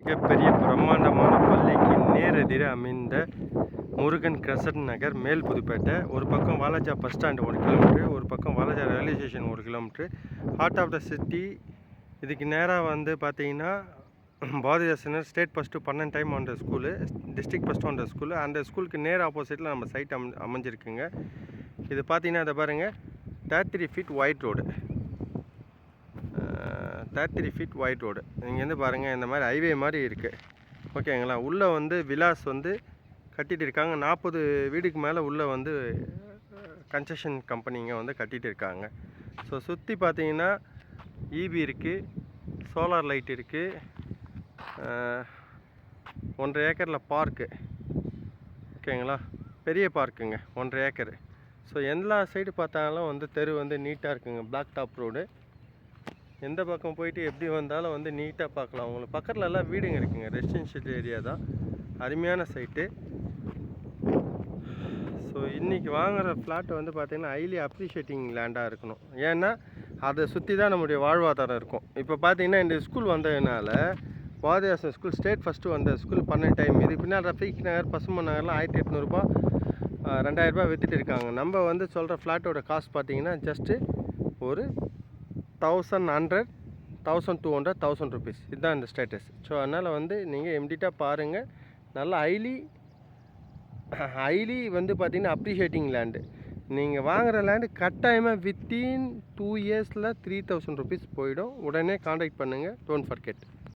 மிகப்பெரிய பிரம்மாண்டமான பள்ளிக்கு நேரெதிர அமைந்த முருகன் கிரசன்ட் நகர், மேல் புதுப்பேட்டை. ஒரு பக்கம் வாலாஜா பஸ் ஸ்டாண்டு 1 கிலோமீட்ரு, ஒரு பக்கம் Walaja railway station 1 kilometre. Heart of the city. இதுக்கு நேராக வந்து பார்த்தீங்கன்னா பாரதிதாசன் ஸ்டேட் ஃபஸ்ட்டு 12 டைம் வந்த ஸ்கூலு, டிஸ்ட்ரிக்ட் ஃபஸ்ட்டு வந்த ஸ்கூலு. அந்த ஸ்கூலுக்கு நேர் ஆப்போசிட்டில் நம்ம சைட் அமைஞ்சிருக்குங்க. இது பார்த்தீங்கன்னா அதை பாருங்கள், 33 feet wide road. 33 feet wide road. இங்கேருந்து பாருங்கள், இந்த மாதிரி ஹைவே மாதிரி இருக்குது. ஓகேங்களா. உள்ளே வந்து விலாஸ் வந்து கட்டிகிட்டு இருக்காங்க. 40 வீடுக்கு மேலே உள்ளே வந்து கன்ஸ்ட்ரக்ஷன் கம்பெனிங்க வந்து கட்டிகிட்டு இருக்காங்க. ஸோ சுற்றி பார்த்தீங்கன்னா ஈபி இருக்குது, சோலார் லைட் இருக்குது, 1.5 ஏக்கரில் பார்க்கு. ஓகேங்களா. பெரிய பார்க்குங்க, 1.5 ஏக்கரு. ஸோ எல்லா சைடு பார்த்தாலும் வந்து தெரு வந்து நீட்டாக இருக்குங்க. Black top road. எந்த பக்கம் போயிட்டு எப்படி வந்தாலும் வந்து நீட்டாக பார்க்கலாம். உங்களுக்கு பக்கத்தில் எல்லாம் வீடுங்க இருக்குங்க. ரெசிடென்ஷியல் ஏரியா தான். அருமையான சைட்டு. ஸோ இன்றைக்கி வாங்குகிற ஃப்ளாட் வந்து பார்த்திங்கன்னா ஹைலி அப்ரிஷியேட்டிங் லேண்டாக இருக்கணும். ஏன்னா அதை சுற்றி தான் நம்முடைய வாழ்வாதாரம் இருக்கும். இப்போ பார்த்தீங்கன்னா இந்த ஸ்கூல் வந்ததுனால பாரதிதாசன் ஸ்கூல் ஸ்டேட் ஃபஸ்ட்டு வந்த ஸ்கூல் 12 டைம். இதுக்கு பின்னால் ரஃபீக் நகர், பசுமன் நகர்லாம் 1800 ரூபா 2000 ரூபா விற்றுட்டு இருக்காங்க. நம்ம வந்து சொல்கிற ஃப்ளாட்டோட காஸ்ட் பார்த்திங்கன்னா ஜஸ்ட்டு ஒரு 1100, 1200, 1000 ருபீஸ். இதுதான் இந்த ஸ்டேட்டஸ். ஸோ அதனால் வந்து நீங்கள் இமிடியட்டாக பாருங்கள். நல்லா ஹைலி வந்து பார்த்திங்கன்னா அப்ரிஷியேட்டிங் லேண்டு. நீங்கள் வாங்குகிற லேண்டு கட்டாயமாக வித்தின் 2 இயர்ஸில் 3000 ருபீஸ் போயிடும். உடனே காண்டாக்ட் பண்ணுங்கள். Don't forget.